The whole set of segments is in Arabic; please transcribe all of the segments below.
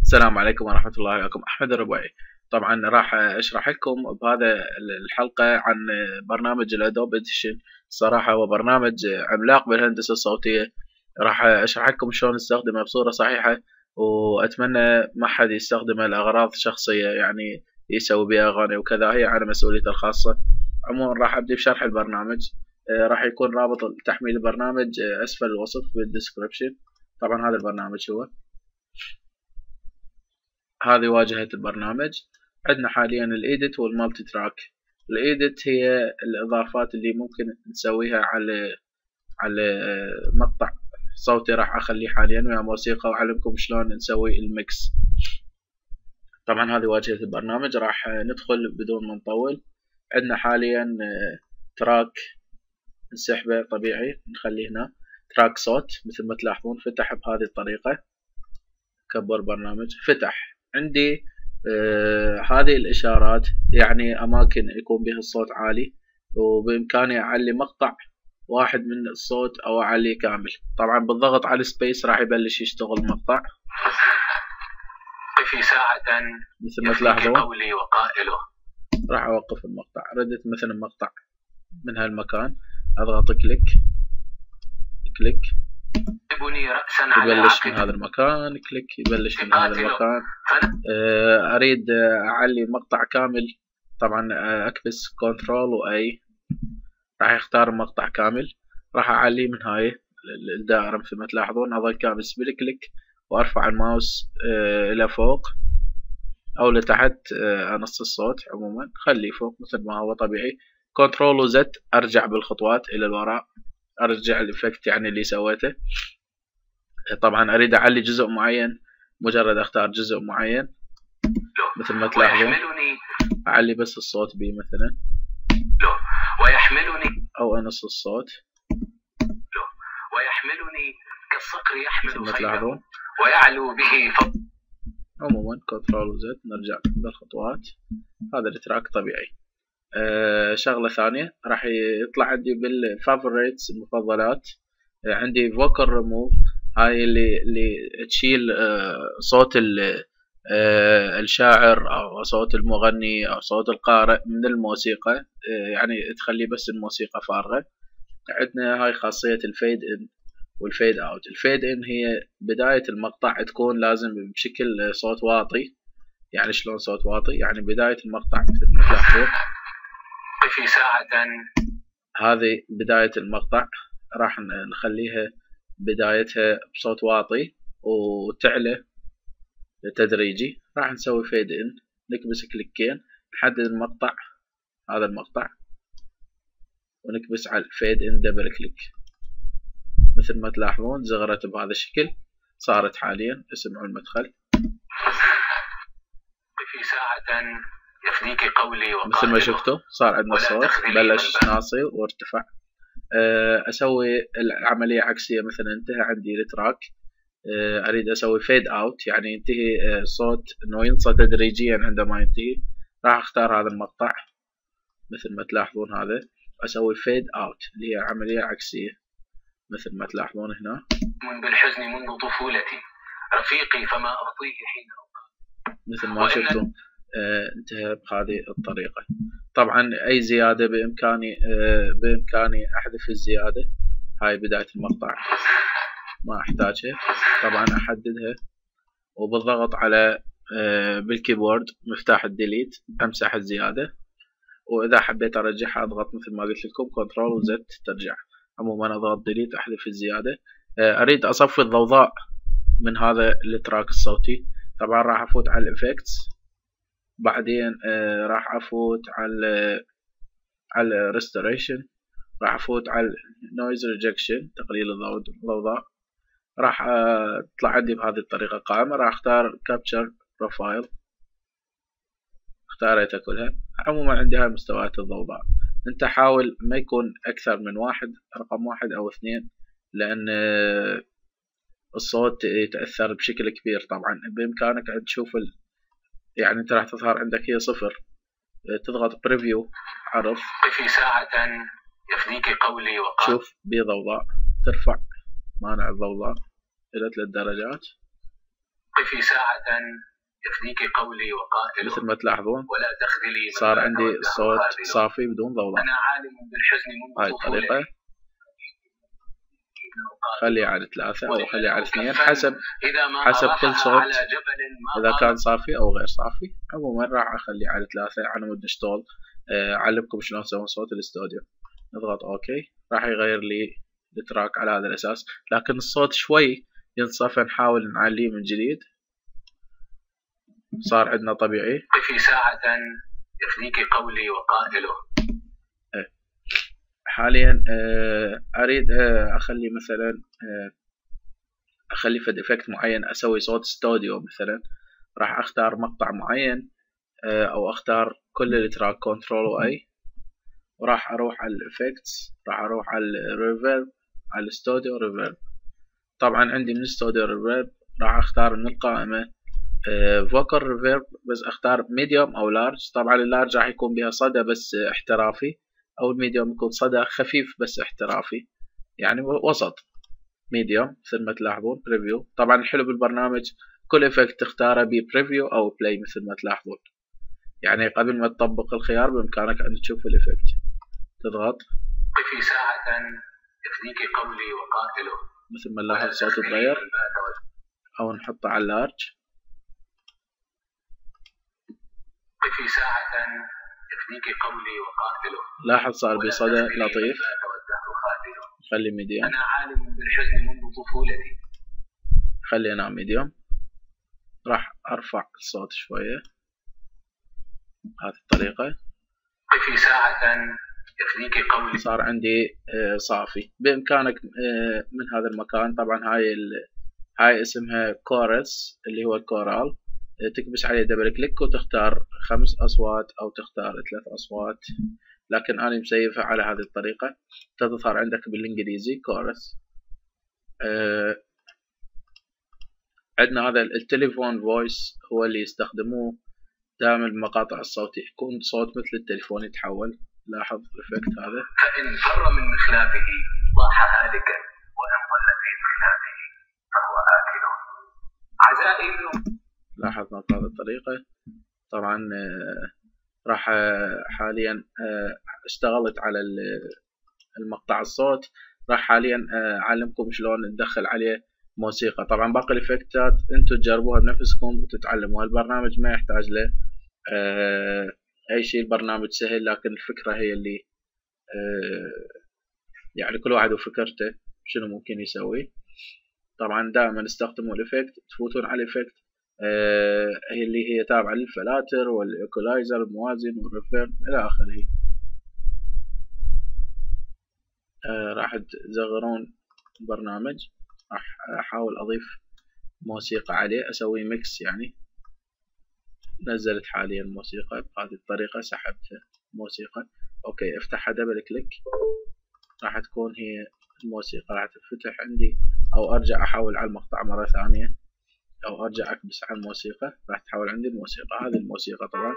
السلام عليكم ورحمة الله وبركاته. أحمد الربيعي. طبعا راح أشرح لكم بهذا الحلقة عن برنامج الأدوب إديشن. صراحة هو برنامج عملاق بالهندسة الصوتية. راح أشرح لكم شلون نستخدمه بصورة صحيحة، وأتمنى ما حد يستخدمه لأغراض شخصية، يعني يسوي بها أغاني وكذا، هي على مسؤوليته الخاصة. عموما راح أبدي بشرح البرنامج. راح يكون رابط تحميل البرنامج أسفل الوصف بالديسكريبشن. طبعا هذا البرنامج هو، هذه واجهة البرنامج. عندنا حاليا الايديت والمالتي تراك. الايديت هي الاضافات اللي ممكن نسويها على مقطع صوتي. راح اخليه حاليا ويا موسيقى، واعلمكم شلون نسوي الميكس. طبعا هذه واجهة البرنامج. راح ندخل بدون ما نطول. عندنا حاليا تراك نسحبه طبيعي، نخليه هنا تراك صوت. مثل ما تلاحظون فتح بهذه الطريقة. كبر برنامج، فتح عندي هذه الإشارات، يعني أماكن يكون بها الصوت عالي، وبإمكاني أعلي مقطع واحد من الصوت أو أعليه كامل. طبعا بالضغط على السبيس راح يبلش يشتغل المقطع. في ساعة مثل ما تلاحظون قولي وقائله. راح أوقف المقطع. ردت مثلا المقطع من هالمكان، أضغط كليك كليك يبلش من هذا المكان، كليك يبلش من هذا المكان. اريد اعلي مقطع كامل. طبعا اكبس كنترول واي، راح يختار مقطع كامل. راح اعليه من هاي الدائرة مثل ما تلاحظون. اظل كابس بالكليك وارفع الماوس الى فوق او لتحت. نص الصوت عموما خليه فوق مثل ما هو طبيعي. كنترول وزد ارجع بالخطوات الى الوراء، ارجع الافكت يعني اللي سويته. طبعا اريد اعلي جزء معين، مجرد اختار جزء معين مثل ما تلاحظون. اعلي بس الصوت بي مثلا، ويحملني او انص الصوت ويحملني كالصقر يحمل مثل ما تلاحظون، ويعلو به عموما كنترول وزد نرجع بالخطوات. هذا التراك طبيعي. شغلة ثانية راح يطلع عندي بالفافوريتس المفضلات. عندي فوكال ريموف، هاي اللي تشيل صوت الشاعر او صوت المغني او صوت القارئ من الموسيقى، يعني تخلي بس الموسيقى فارغة. عندنا هاي خاصية الفيد ان والفيد اوت. الفيد ان هي بداية المقطع تكون لازم بشكل صوت واطي. يعني شلون صوت واطي؟ يعني بداية المقطع مثل ما تلاحظون في ساعة، هذه بداية المقطع راح نخليها بدايتها بصوت واطي وتعلى تدريجي. راح نسوي فيد ان، نكبس كليكين نحدد المقطع، هذا المقطع، ونكبس على الفيد ان دبل كليك. مثل ما تلاحظون زغرت بهذا الشكل. صارت حاليا، اسمعوا المدخل. في ساعة يفديك قولي وقائله. مثل ما شفتوا صار عندنا صوت بلش ناصي وارتفع. اسوي العملية عكسية. مثلا انتهى عندي التراك، اريد اسوي فيد اوت، يعني ينتهي الصوت انه ينصت تدريجيا. عندما ينتهي راح اختار هذا المقطع مثل ما تلاحظون، هذا اسوي فيد اوت اللي هي عملية عكسية مثل ما تلاحظون هنا. من بالحزن منذ طفولتي رفيقي فما أرضيه حين مثل ما شفتوا انتهى بهذه الطريقة. طبعا اي زيادة بامكاني احذف الزيادة. هاي بداية المقطع ما احتاجها، طبعا احددها وبالضغط على بالكيبورد مفتاح الديليت امسح الزيادة. واذا حبيت ارجعها اضغط مثل ما قلت لكم كنترول وزد ترجع. عموما اضغط ديليت احذف الزيادة. اريد اصفي الضوضاء من هذا التراك الصوتي. طبعا راح افوت على الافكتس، بعدين راح افوت على restoration، راح افوت على noise rejection تقليل الضوضاء. راح تطلع عندي بهذه الطريقة قائمة. راح اختار capture profile، اختاريتها كلها. عموما عندي هاي مستويات الضوضاء. انت حاول ما يكون اكثر من واحد، رقم واحد او اثنين، لان الصوت يتأثر بشكل كبير. طبعا بامكانك تشوف يعني انت راح تظهر عندك هي صفر، تضغط بريفيو عرض. في ساعة يفديك قولي وقائله. شوف بضوضاء، ترفع مانع الضوضاء إلى 3 درجات. قفي ساعة يفديك قولي وقائله. مثل ما تلاحظون ولا تخذلي صار عندي الصوت صافي بدون ضوضاء. أنا عالم بالحزن منذ هاي الطريقة. خلي على 3 أو خلي على 2 حسب كل صوت، إذا كان صافي أو غير صافي. عموما راح أخلي على 3 على مود نشتغل. أعلمكم شلون تسوون صوت الاستوديو. نضغط أوكي، راح يغير لي التراك على هذا الأساس، لكن الصوت شوي ينصف. نحاول نعليه من جديد. صار عندنا طبيعي. قفي ساعة يفديك قولي وقائله. حاليا أريد أخلي مثلا أخلي فد إفكت معين، أسوي صوت استوديو مثلا. راح أختار مقطع معين أو أختار كل التراك كنترول أي، وراح أروح على الإفكتس، راح أروح على الريفيرب، على الاستوديو ريفيرب. طبعا عندي من الاستوديو ريفيرب راح أختار من القائمة فوكال ريفيرب، بس أختار ميديوم أو لارج. طبعا اللارج راح يكون بها صدى بس احترافي، أو الميديوم يكون صدى خفيف بس احترافي، يعني وسط ميديوم مثل ما تلاحظون. بريفيو طبعا الحلو بالبرنامج كل إفكت تختاره ببريفيو أو بلاي مثل ما تلاحظون، يعني قبل ما تطبق الخيار بإمكانك أن تشوف الإفكت. تضغط قفي ساعة يفديك قولي وقائله. مثل ما نلاحظ الصوت تغير، أو نحطه على اللارج. قفي ساعة يفديك قولي وقائله. لاحظ صار بصدى لطيف. خلي ميديوم. أنا عالم بالحزن منذ طفولتي. خلي أنا ميديوم. راح أرفع الصوت شوية بهذه الطريقة. قفي ساعة يفديك قولي. صار عندي صافي. بإمكانك من هذا المكان، طبعا هاي اسمها كورس اللي هو الكورال، تكبس عليه دبل كليك وتختار 5 أصوات أو تختار 3 أصوات، لكن أنا مسيفها على هذه الطريقة. تظهر عندك بالإنجليزي كورس. عندنا هذا التليفون فويس هو اللي يستخدموه دائما المقاطع الصوتية، يكون صوت مثل التليفون يتحول. لاحظ الإفكت هذا. فإن فر من مخلافه ضاح هالكا، وإن ظل في مخلافه فهو آكل. عزائي لاحظنا بهذه الطريقة. طبعا راح حاليا اشتغلت على المقطع الصوت. راح حاليا أعلمكم شلون ندخل عليه موسيقى. طبعا باقي الإفكتات انتم تجربوها بنفسكم وتتعلموها. البرنامج ما يحتاج له أي شيء، البرنامج سهل، لكن الفكرة هي اللي يعني كل واحد وفكرته شنو ممكن يسوي. طبعا دائما استخدموا الإفكت، تفوتون على الإفكت هي اللي هي تابعة للفلاتر والإيكولايزر الموازن والريفيرب إلى آخره. راح تزغرون البرنامج. راح أحاول أضيف موسيقى عليه، أسوي ميكس يعني. نزلت حاليا موسيقى بهذه الطريقة، سحبت موسيقى. أوكي، افتحها دبل كليك، راح تكون هي الموسيقى راح تفتح عندي، أو أرجع أحول على المقطع مرة ثانية، أو أرجع أكبس على الموسيقى راح تحول عندي الموسيقى. هذه الموسيقى طبعا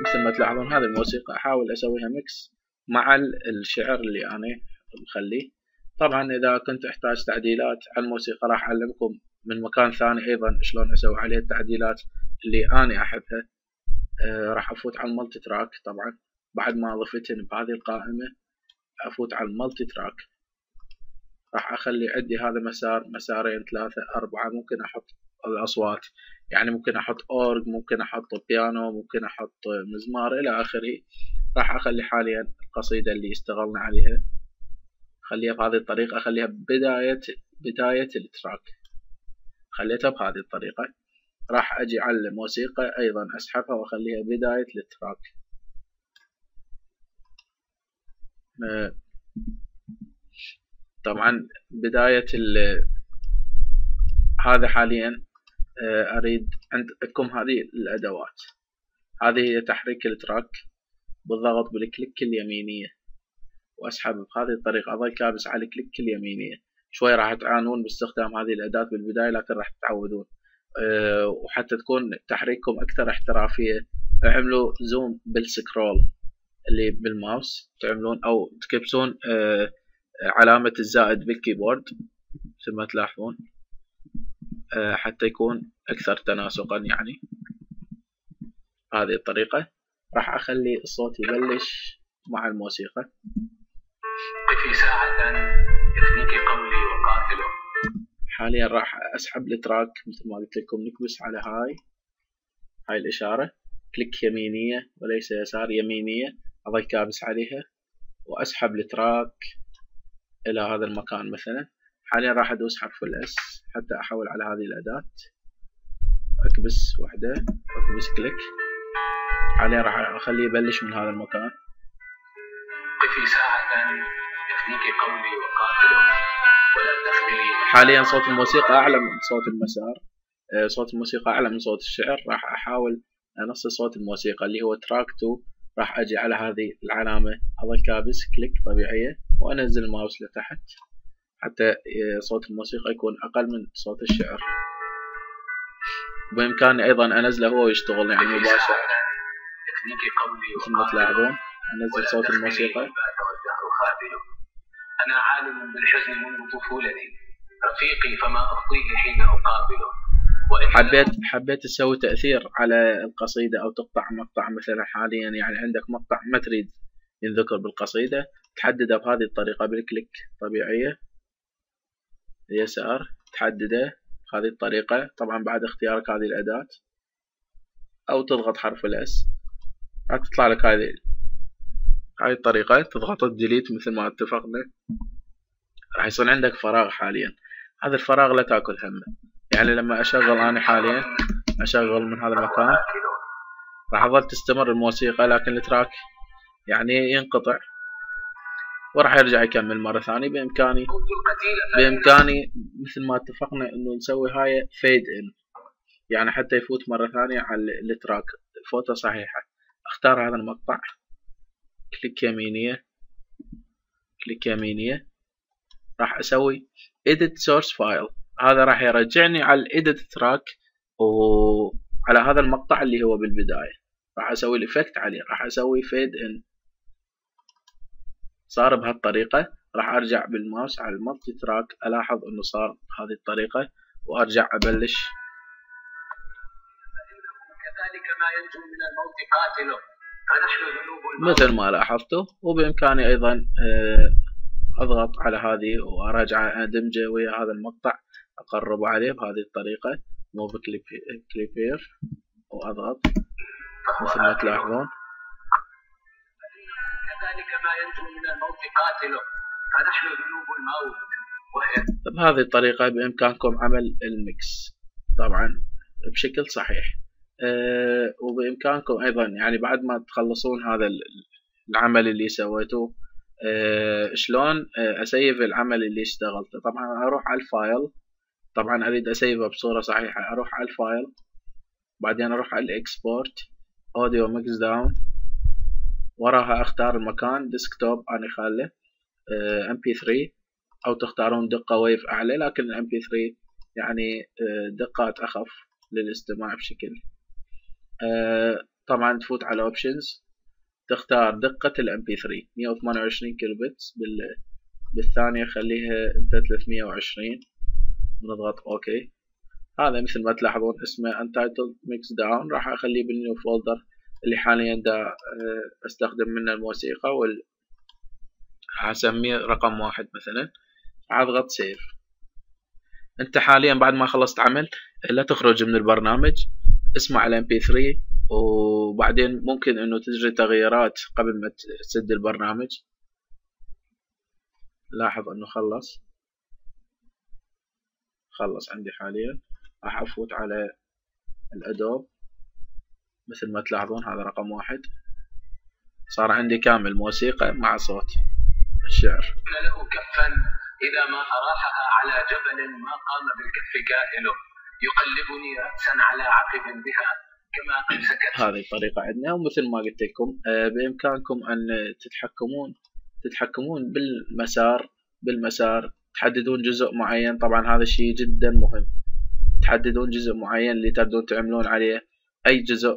مثل ما تلاحظون هذه الموسيقى أحاول أسويها ميكس مع الشعر اللي أنا مخليه. طبعا إذا كنت أحتاج تعديلات على الموسيقى راح أعلمكم من مكان ثاني أيضا شلون أسوي عليه التعديلات اللي أنا أحبها. راح أفوت على المالتي تراك. طبعا بعد ما ضفتن بهذه القائمة أفوت على المالتي تراك. راح أخلي عندي هذا مسار، مسارين، 3، 4. ممكن أحط الأصوات، يعني ممكن أحط أورج، ممكن أحط بيانو، ممكن أحط مزمار إلى آخره. راح أخلي حاليا القصيدة اللي اشتغلنا عليها خليها بهذه الطريقة، أخليها بداية التراك، خليتها بهذه الطريقة. راح أجي على الموسيقى أيضا أسحبها وأخليها بداية التراك. طبعا بداية هذا حاليا أريد عندكم هذه الأدوات. هذه هي تحريك التراك بالضغط بالكليك اليمينية، وأسحب بهذه الطريقة. أظل كابس على الكليك اليمينية. شوي راح تعانون باستخدام هذه الأداة بالبداية، لكن راح تتعودون. وحتى تكون تحريككم أكثر احترافية اعملوا زوم بالسكرول اللي بالماوس تعملون، أو تكبسون علامة الزائد بالكيبورد مثل ما تلاحظون حتى يكون أكثر تناسقا يعني. بهذه الطريقة راح أخلي الصوت يبلش مع الموسيقى. قفي ساعة يفنيك قولي وقاتله. حاليا راح أسحب التراك مثل ما قلت لكم، نكبس على هاي الإشارة، كليك يمينية وليس يسار، يمينية، أظل كابس عليها وأسحب التراك إلى هذا المكان. مثلا حاليا راح أدوس حرف الإس حتى أحول على هذه الأداة، أكبس وحدة وأكبس كليك. حاليا راح أخليه يبلش من هذا المكان. قفي ساعة يفنيك قولي وقاتله ولا تخذلي. حاليا صوت الموسيقى أعلى من صوت المسار، صوت الموسيقى أعلى من صوت الشعر. راح أحاول أنص صوت الموسيقى اللي هو تراك 2. راح أجي على هذه العلامة، أظل كابس كليك طبيعية وأنزل الماوس لتحت حتى صوت الموسيقى يكون أقل من صوت الشعر. بإمكاني أيضا أنزله هو يشتغل يعني مباشر. مثل ما تلاحظون أنزل صوت الموسيقى. أنا عالم بالحزن منذ طفولتي، رفيقي فما أخطيه حين أقابله. حبيت تسوي تأثير على القصيدة أو تقطع مقطع مثلا. حاليا يعني عندك مقطع ما تريد ينذكر بالقصيدة، تحدده بهذه الطريقة بالكليك طبيعية اليسار، تحدده بهذه الطريقة طبعا بعد اختيارك هذه الأداة، أو تضغط حرف الإس راح تطلع لك هذه الطريقة. تضغط الديليت مثل ما اتفقنا، راح يصير عندك فراغ حاليا. هذا الفراغ لا تاكل همه، يعني لما أشغل أنا حاليا أشغل من هذا المكان راح أظل تستمر الموسيقى، لكن التراك يعني ينقطع وراح يرجع يكمل مرة ثانية. بإمكاني مثل ما اتفقنا إنه نسوي هاي فيد إن، يعني حتى يفوت مرة ثانية على التراك فوتة صحيحة. أختار هذا المقطع، كليك يمينية، راح أسوي edit source file. هذا راح يرجعني على edit track وعلى هذا المقطع اللي هو بالبداية. راح أسوي الإفكت عليه، راح أسوي fade in. صار بهالطريقة. راح أرجع بالماوس على المالتي تراك، ألاحظ إنه صار بهذه الطريقة وأرجع أبلش. كذلك ما ينجو من الموت قاتله فنحن ذنوب الموت. مثل ما لاحظتوا. وبإمكاني أيضا أضغط على هذه وأرجع أدمجه ويا هذا المقطع، أقرب عليه بهذه الطريقة موف كليبير وأضغط مثل ما تلاحظون. كذلك ما ينجو من الموت قاتله فنحن ذنوب الموت. بهذه الطريقة بإمكانكم عمل الميكس طبعا بشكل صحيح. وبإمكانكم أيضا يعني بعد ما تخلصون هذا العمل اللي سويتوه شلون أسيف العمل اللي اشتغلته. طبعا أروح على الفايل، طبعا أريد أسيفه بصورة صحيحة. أروح على الفايل، بعدين أروح على الإكسبورت أوديو ميكس داون، وراها أختار المكان ديسكتوب أنا خاله MP3، أو تختارون دقة ويف أعلى، لكن MP3 يعني دقات أخف للاستماع بشكل. طبعا تفوت على Options، تختار دقة MP3 128 كيلو بت، بالثانية خليها انت 320، ونضغط OK. هذا مثل ما تلاحظون اسمه Untitled Mix Down. راح أخليه بالنيو فولدر اللي حاليا دا أستخدم منه الموسيقى، راح أسميه رقم 1 مثلا. أضغط سيف. أنت حاليا بعد ما خلصت عمل لا تخرج من البرنامج، اسمع على MP3 وبعدين ممكن انه تجري تغييرات قبل ما تسد البرنامج. لاحظ انه خلص عندي حاليا. راح افوت على الادوب مثل ما تلاحظون، هذا رقم 1. صار عندي كامل موسيقى مع صوت الشعر. له كفا إذا ما أراحها على جبل ما قام بالكف كاهله، يقلبني رأسا على عقب بها كما أمسكت. هذه الطريقة عندنا. ومثل ما قلت لكم بإمكانكم أن تتحكمون بالمسار، تحددون جزء معين. طبعا هذا الشيء جدا مهم، تحددون جزء معين اللي تبدون تعملون عليه. أي جزء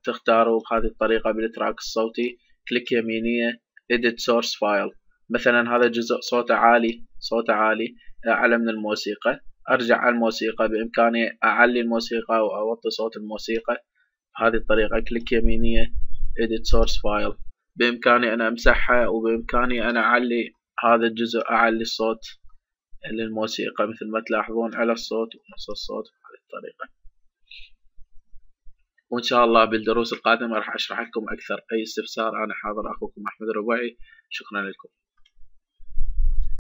تختاروا بهذه الطريقة بالتراك الصوتي، كليك يمينية edit source file. مثلا هذا جزء صوته عالي أعلى من الموسيقى، أرجع على الموسيقى، بإمكاني أعلي الموسيقى أو أوطي صوت الموسيقى بهذه الطريقة. كليك يمينية edit source file، بإمكاني أنا أمسحها، وبإمكاني أنا أعلي هذا الجزء، أعلي الصوت للموسيقى مثل ما تلاحظون على الصوت ونص الصوت بهذه الطريقة. وإن شاء الله بالدروس القادمة راح أشرح لكم أكثر. أي استفسار أنا حاضر، أخوكم أحمد الربيعي، شكرا لكم.